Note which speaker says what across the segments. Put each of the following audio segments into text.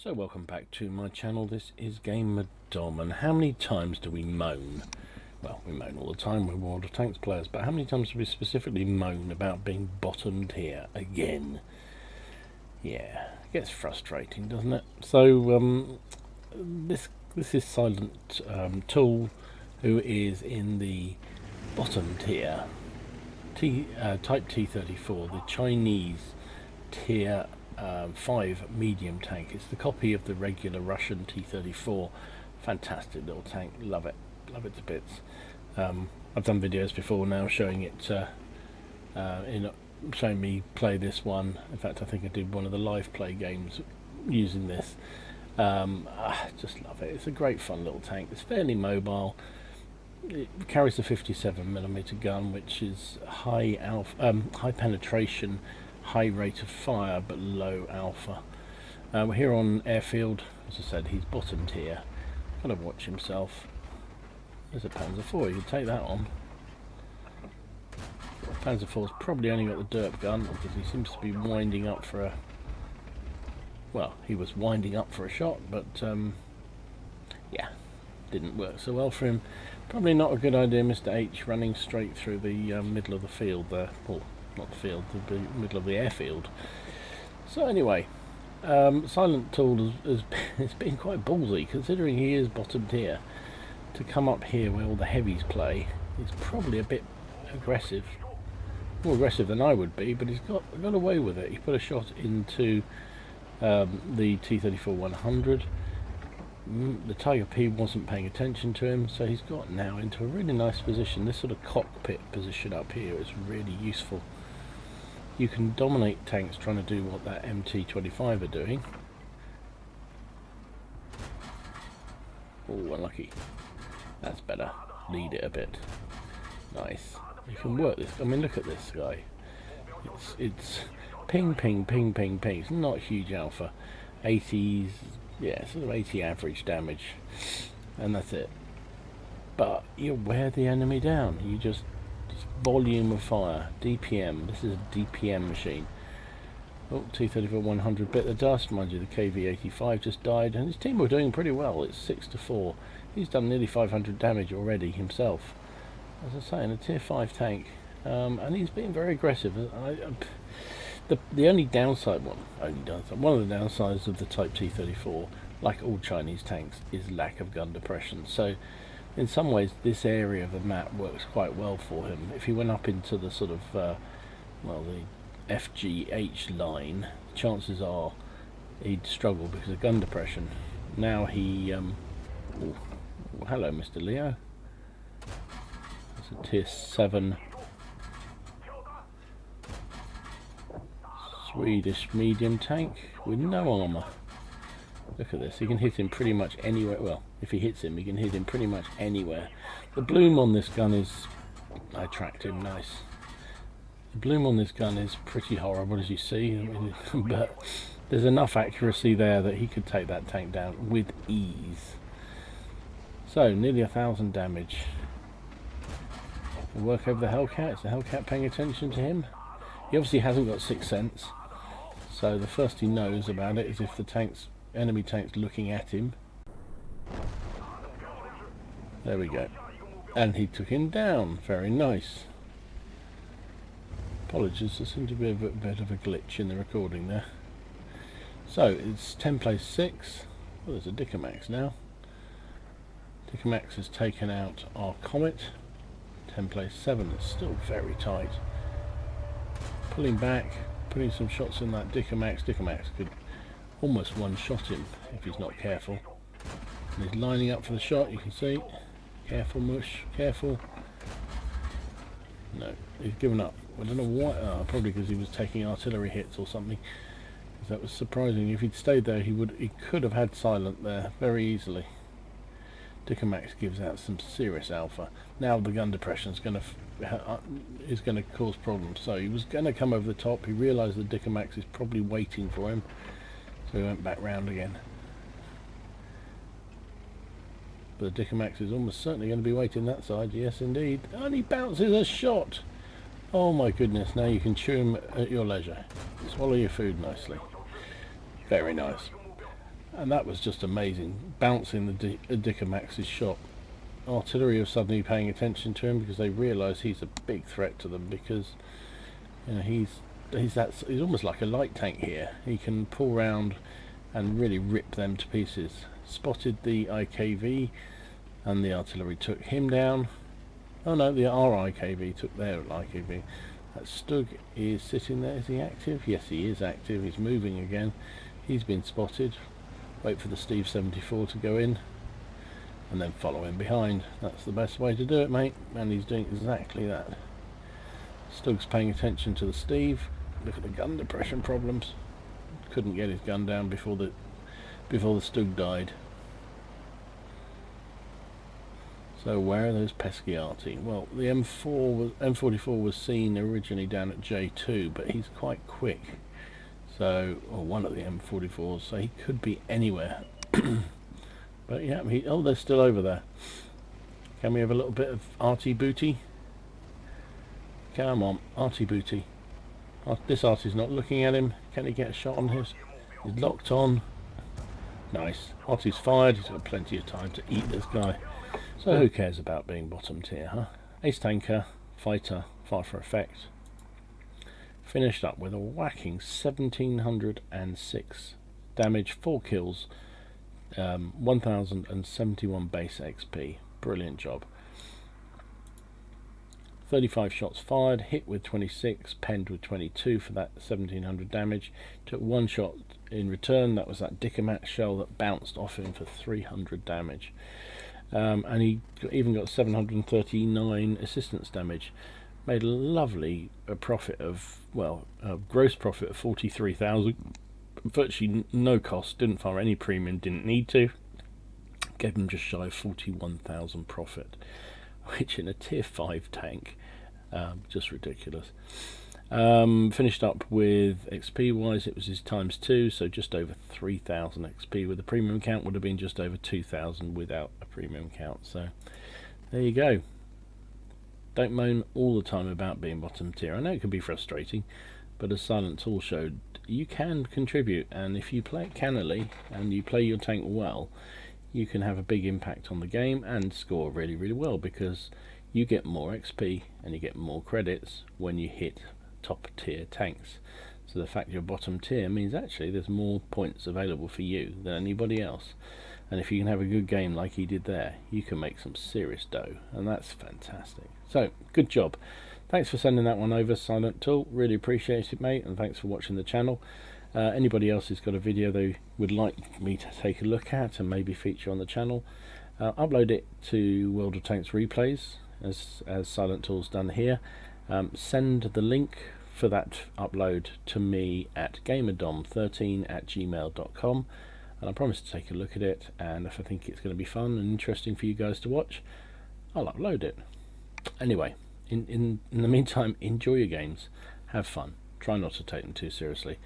Speaker 1: So welcome back to my channel. This is Gamer Dom, and how many times do we moan? Well, we moan all the time, we're World of Tanks players, but how many times do we specifically moan about being bottomed here again? Yeah, it gets frustrating, doesn't it? So this is Silent Tool, who is in the bottom tier, Type T34, the Chinese tier 5 medium tank. It's the copy of the regular Russian T34. Fantastic little tank, love it to bits. I've done videos before now showing it, showing me play this one. In fact, I think I did one of the live play games using this. Just love it. It's a great fun little tank. It's fairly mobile. It carries a 57mm gun, which is high penetration, high rate of fire, but low alpha. We're here on airfield. As I said, he's bottomed here. Gotta watch himself. There's a Panzer IV, you could take that on. Panzer IV's probably only got the derp gun, because he seems to be winding up for a... Well, he was winding up for a shot, but yeah, didn't work so well for him. Probably not a good idea, Mr. H, running straight through the middle of the field there. Well, not the field, the middle of the airfield. So anyway, Silent Tool has been quite ballsy, considering he is bottomed here. To come up here where all the heavies play is probably a bit aggressive. More aggressive than I would be, but he's got away with it. He put a shot into the T34-100. The Tiger P wasn't paying attention to him, so he's got now into a really nice position. This sort of cockpit position up here is really useful. You can dominate tanks trying to do what that MT-25 are doing. Oh, unlucky. That's better. Lead it a bit. Nice. You can work this. I mean, look at this guy. It's ping, ping, ping, ping, ping. It's not huge alpha. 80s, yeah, sort of 80 average damage. And that's it. But you wear the enemy down. You just volume of fire. DPM. This is a DPM machine. Oh, T34-100 bit the dust. Mind you, the KV-85 just died, and his team were doing pretty well. It's 6-4. He's done nearly 500 damage already himself. As I say, in a tier 5 tank, and he's been very aggressive. The only downside, one of the downsides of the Type T34, like all Chinese tanks, is lack of gun depression. So, in some ways, this area of the map works quite well for him. If he went up into the sort of, well, the FGH line, chances are he'd struggle because of gun depression. Now he, oh, hello, Mr. Leo. That's a tier 7 Swedish medium tank with no armour. Look at this, he can hit him pretty much anywhere. Well, if he hits him, he can hit him pretty much anywhere. The bloom on this gun is... I tracked him, nice. The bloom on this gun is pretty horrible, as you see, I mean, but there's enough accuracy there that he could take that tank down with ease. So, nearly 1,000 damage. We'll work over the Hellcat. Is the Hellcat paying attention to him? He obviously hasn't got sixth sense, so the first he knows about it is if the enemy tank's looking at him. There we go. And he took him down. Very nice. Apologies, there seemed to be a bit of a glitch in the recording there. So, it's 10 place 6. Well, there's a Dicamax now. Dicamax has taken out our Comet. 10 place 7. It's still very tight. Pulling back, putting some shots in that Dicamax. Dicamax could almost one-shot him if he's not careful. And he's lining up for the shot, you can see. Careful, Mush, careful. No, he's given up. I don't know why. Oh, probably because he was taking artillery hits or something. That was surprising. If he'd stayed there, he could have had Silent there very easily. Dicamax gives out some serious alpha. Now the gun depression is going to cause problems. So he was going to come over the top. He realised that Dicamax is probably waiting for him, so he went back round again. But the Dicamax is almost certainly going to be waiting that side. Yes, indeed. And he bounces a shot. Oh my goodness! Now you can chew him at your leisure. Swallow your food nicely. Very nice. And that was just amazing, bouncing the Dicamax's shot. Artillery are suddenly paying attention to him because they realise he's a big threat to them, because you know, he's almost like a light tank here. He can pull round and really rip them to pieces. Spotted the IKV, and the artillery took him down. Oh no, our IKV took their IKV. That Stug is sitting there. Is he active? Yes, he is active. He's moving again. He's been spotted. Wait for the Steve 74 to go in, and then follow him behind. That's the best way to do it, mate. And he's doing exactly that. Stug's paying attention to the Steve. Look at the gun depression problems. Couldn't get his gun down before the Stug died. So where are those pesky arty? Well, the M44 was seen originally down at J2, but he's quite quick. So, or one of the M44s, so he could be anywhere. But yeah, oh, they're still over there. Can we have a little bit of arty booty? Come on, arty booty. This arty's not looking at him. Can he get a shot on his? He's locked on. Nice. Arty's fired. He's got plenty of time to eat this guy. So who cares about being bottom tier, huh? Ace tanker, fighter, fire for effect. Finished up with a whacking 1706 damage, 4 kills, 1071 base XP. Brilliant job. 35 shots fired, hit with 26, penned with 22 for that 1700 damage. Took 1 shot in return. That was that Dicamax shell that bounced off him for 300 damage. And he even got 739 assistance damage. Made a lovely profit of, well, a gross profit of 43,000. Virtually no cost, didn't fire any premium, didn't need to. Gave him just shy of 41,000 profit, which in a tier 5 tank, just ridiculous. Finished up with XP wise, it was his ×2, so just over 3,000 XP. With the premium count would have been just over 2,000 without a premium count. So there you go. Don't moan all the time about being bottom tier. I know it can be frustrating, but as Silent Tool showed, you can contribute, and if you play it cannily and you play your tank well, you can have a big impact on the game and score really, really well, because you get more XP and you get more credits when you hit top tier tanks. So the fact you're bottom tier means actually there's more points available for you than anybody else, and if you can have a good game like he did there, you can make some serious dough, and that's fantastic. So good job. Thanks for sending that one over, Silent Tool. Really appreciate it, mate, and thanks for watching the channel. Anybody else who's got a video they would like me to take a look at and maybe feature on the channel, upload it to World of Tanks replays, as Silent Tool's done here. Send the link for that upload to me at gamerdom13@gmail.com, and I promise to take a look at it, and if I think it's going to be fun and interesting for you guys to watch, I'll upload it. Anyway, in the meantime, enjoy your games, have fun, try not to take them too seriously,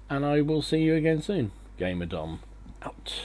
Speaker 1: and I will see you again soon. Gamerdom out.